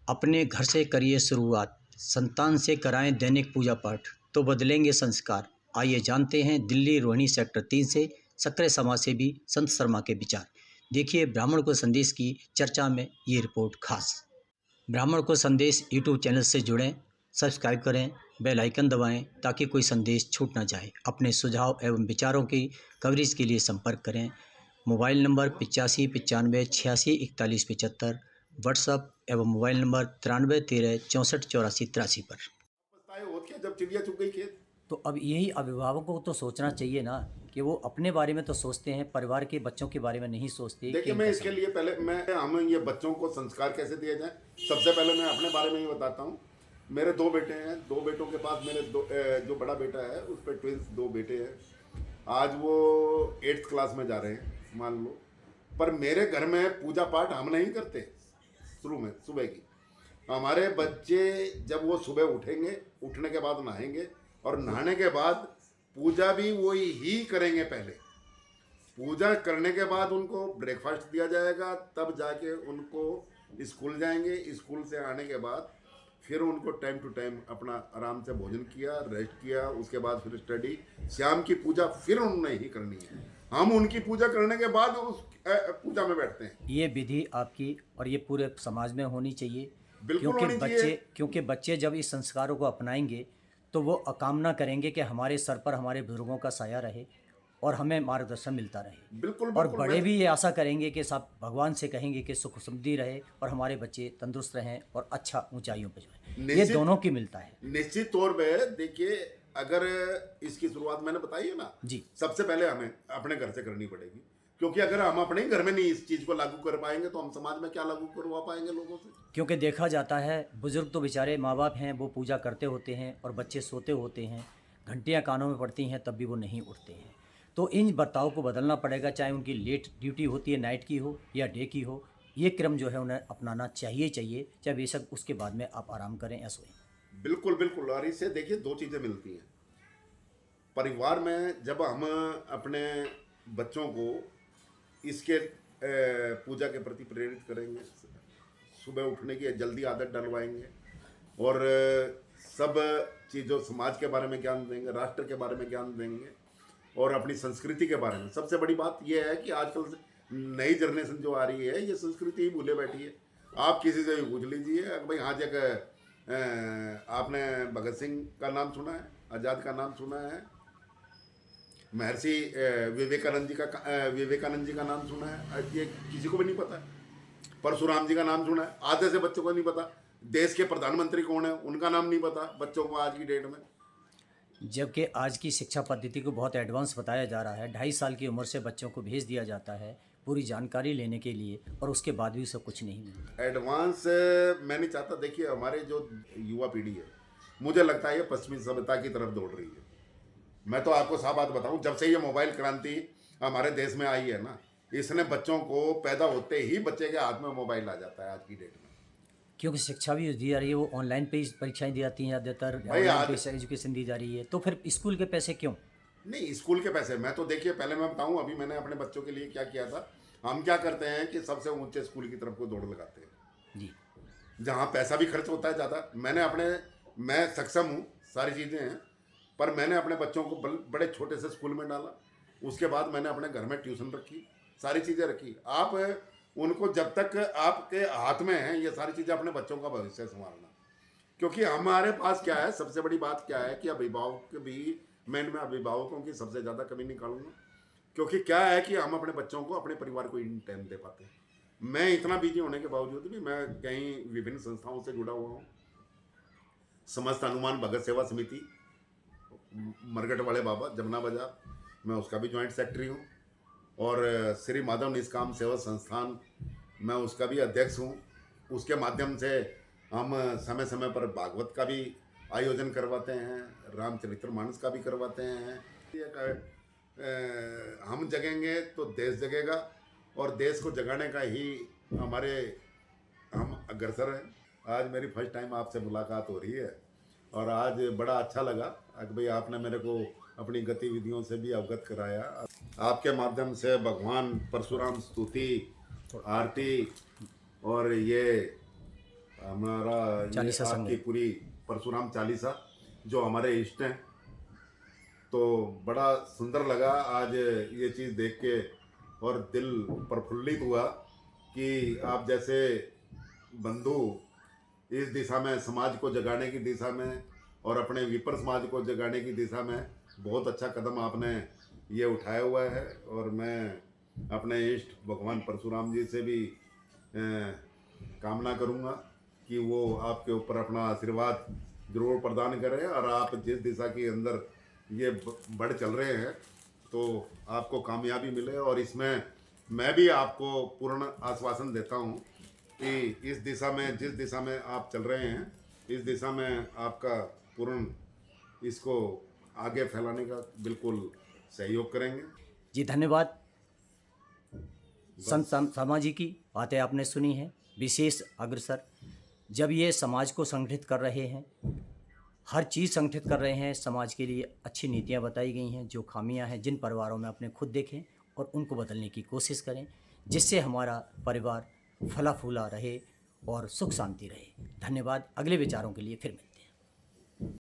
अपने घर से करिए शुरुआत, संतान से कराएं दैनिक पूजा पाठ, तो बदलेंगे संस्कार। आइए जानते हैं दिल्ली रोहिणी सेक्टर 3 से सक्रिय समाज सेवी संत शर्मा के विचार। देखिए ब्राह्मण को संदेश की चर्चा में ये रिपोर्ट खास। ब्राह्मण को संदेश यूट्यूब चैनल से जुड़ें, सब्सक्राइब करें, बेल आइकन दबाएं ताकि कोई संदेश छूट ना जाए। अपने सुझाव एवं विचारों की कवरेज के लिए संपर्क करें। मोबाइल नंबर 85 95 86 41 75, व्हाट्सअप एवं मोबाइल नंबर 93 13 64 84 83 पर। पछताए होत क्या जब चिड़िया चुग गई खेत। तो अब यही अभिभावकों को तो सोचना चाहिए ना कि वो अपने बारे में तो सोचते हैं, परिवार के बच्चों के बारे में नहीं सोचते। देखिए मैं इसके लिए पहले हम ये बच्चों को संस्कार कैसे दिए जाए, सबसे पहले मैं अपने बारे में ही बताता हूँ। मेरे 2 बेटे हैं, 2 बेटों के पास मेरे जो बड़ा बेटा है उस पर ट्विंस 2 बेटे हैं। आज वो 8th क्लास में जा रहे हैं मान लो। पर मेरे घर में पूजा पाठ हम नहीं करते शुरू में सुबह की। हमारे बच्चे जब वो सुबह उठेंगे, उठने के बाद नहाएंगे और नहाने के बाद पूजा भी वही ही करेंगे। पहले पूजा करने के बाद उनको ब्रेकफास्ट दिया जाएगा, तब जाके उनको स्कूल जाएंगे। स्कूल से आने के बाद फिर उनको टाइम टू टाइम अपना आराम से भोजन किया, रेस्ट किया, उसके बाद फिर स्टडी। शाम की पूजा फिर उन्होंने ही करनी है। हम उनकी पूजा करने के बाद उस पूजा में बैठते हैं। ये विधि आपकी और ये पूरे समाज में होनी चाहिए। बिल्कुल होनी चाहिए। क्योंकि बच्चे जब इस संस्कारों को अपनाएंगे तो वो कामना करेंगे कि हमारे सर पर हमारे बुजुर्गों का साया रहे और हमें मार्गदर्शन मिलता रहे। बिल्कुल और बड़े भी ये आशा करेंगे कि सब भगवान से कहेंगे कि सुख समृद्धि रहे और हमारे बच्चे तंदुरुस्त रहें और अच्छा ऊंचाइयों पर जाएं। ये दोनों की मिलता है। निश्चित तौर पे देखिए, अगर इसकी शुरुआत मैंने बताई है ना जी, सबसे पहले हमें अपने घर से करनी पड़ेगी। क्योंकि अगर हम अपने ही घर में नहीं इस चीज को लागू कर पाएंगे तो हम समाज में क्या लागू करवा पाएंगे लोगों से। क्योंकि देखा जाता है बुजुर्ग तो बेचारे माँ बाप हैं, वो पूजा करते होते हैं और बच्चे सोते होते हैं, घंटियाँ कानों में पड़ती हैं तब भी वो नहीं उठते हैं। तो इन बर्ताव को बदलना पड़ेगा, चाहे उनकी लेट ड्यूटी होती है, नाइट की हो या डे की हो। ये क्रम जो है उन्हें अपनाना चाहिए, चाहे बेशक उसके बाद में आप आराम करें या सोएं। बिल्कुल बिल्कुल। और इससे देखिए 2 चीजें मिलती हैं परिवार में। जब हम अपने बच्चों को इसके पूजा के प्रति प्रेरित करेंगे, सुबह उठने की जल्दी आदत डलवाएंगे और सब चीज़ों समाज के बारे में ज्ञान देंगे, राष्ट्र के बारे में ज्ञान देंगे और अपनी संस्कृति के बारे में। सबसे बड़ी बात यह है कि आजकल नई जनरेशन जो आ रही है ये संस्कृति ही भूले बैठी है। आप किसी से भी पूछ लीजिए भाई, हाँ जगह आपने भगत सिंह का नाम सुना है, आज़ाद का नाम सुना है, महर्षि विवेकानंद जी का नाम सुना है? ये किसी को भी नहीं पता है। परशुराम जी का नाम सुना है? आधे से बच्चों को नहीं पता। देश के प्रधानमंत्री कौन है उनका नाम नहीं पता बच्चों को आज की डेट में। जबकि आज की शिक्षा पद्धति को बहुत एडवांस बताया जा रहा है। 2.5 साल की उम्र से बच्चों को भेज दिया जाता है पूरी जानकारी लेने के लिए और उसके बाद भी सब कुछ नहीं मिलता। एडवांस मैं नहीं चाहता। देखिए हमारे जो युवा पीढ़ी है, मुझे लगता है ये पश्चिमी सभ्यता की तरफ दौड़ रही है। मैं तो आपको साफ बात बताऊं, जब से ये मोबाइल क्रांति हमारे देश में आई है ना, इसने बच्चों को पैदा होते ही बच्चे के हाथ में मोबाइल आ जाता है आज की डेट में। क्योंकि शिक्षा भी दी जा रही है, वो ऑनलाइन पे परीक्षाएं दी जाती हैं, ज़्यादातर एजुकेशन दी जा रही है। तो फिर स्कूल के पैसे क्यों? नहीं, स्कूल के पैसे मैं तो देखिए पहले मैं बताऊं, अभी मैंने अपने बच्चों के लिए क्या किया था। हम क्या करते हैं कि सबसे ऊंचे स्कूल की तरफ को दौड़ लगाते हैं जी, जहाँ पैसा भी खर्च होता है ज़्यादा। मैं सक्षम हूँ, सारी चीज़ें हैं, पर मैंने अपने बच्चों को बड़े छोटे से स्कूल में डाला। उसके बाद मैंने अपने घर में ट्यूशन रखी, सारी चीज़ें रखी। आप उनको जब तक आपके हाथ में है ये सारी चीज़ें, अपने बच्चों का भविष्य संभालना। क्योंकि हमारे पास क्या है, सबसे बड़ी बात क्या है कि अभिभावक भी, मैं इनमें अभिभावकों की सबसे ज़्यादा कमी निकालूंगा। क्योंकि क्या है कि हम अपने बच्चों को, अपने परिवार को इन टाइम दे पाते हैं। मैं इतना बिजी होने के बावजूद भी मैं कहीं विभिन्न संस्थाओं से जुड़ा हुआ हूँ। समस्त हनुमान भगत सेवा समिति मरगट वाले बाबा जमुना बाजार, मैं उसका भी ज्वाइंट सेक्रेटरी हूँ। और श्री माधव निष्काम सेवा संस्थान, मैं उसका भी अध्यक्ष हूँ। उसके माध्यम से हम समय समय पर भागवत का भी आयोजन करवाते हैं, रामचरितमानस का भी करवाते हैं। हम जगेंगे तो देश जगेगा और देश को जगाने का ही हम अग्रसर हैं। आज मेरी फर्स्ट टाइम आपसे मुलाकात हो रही है और आज बड़ा अच्छा लगा कि भाई आपने मेरे को अपनी गतिविधियों से भी अवगत कराया। आपके माध्यम से भगवान परशुराम स्तुति, आरती और ये हमारा ये चालीसा संग आपकी है। पूरी परशुराम चालीसा जो हमारे इष्ट हैं, तो बड़ा सुंदर लगा आज ये चीज़ देख के और दिल प्रफुल्लित हुआ कि आप जैसे बंधु इस दिशा में, समाज को जगाने की दिशा में और अपने विपर समाज को जगाने की दिशा में बहुत अच्छा कदम आपने ये उठाया हुआ है। और मैं अपने इष्ट भगवान परशुराम जी से भी कामना करूँगा कि वो आपके ऊपर अपना आशीर्वाद जरूर प्रदान करें और आप जिस दिशा के अंदर ये बढ़ चल रहे हैं तो आपको कामयाबी मिले। और इसमें मैं भी आपको पूर्ण आश्वासन देता हूँ कि इस दिशा में, जिस दिशा में आप चल रहे हैं, इस दिशा में आपका पूर्ण इसको आगे फैलाने का बिल्कुल सहयोग करेंगे। जी धन्यवाद। संत शर्मा जी की बातें आपने सुनी हैं। विशेष अग्रसर जब ये समाज को संगठित कर रहे हैं, हर चीज़ संगठित कर रहे हैं, समाज के लिए अच्छी नीतियाँ बताई गई हैं, जो खामियां हैं जिन परिवारों में अपने खुद देखें और उनको बदलने की कोशिश करें, जिससे हमारा परिवार फला फूला रहे और सुख शांति रहे। धन्यवाद। अगले विचारों के लिए फिर मिलते हैं।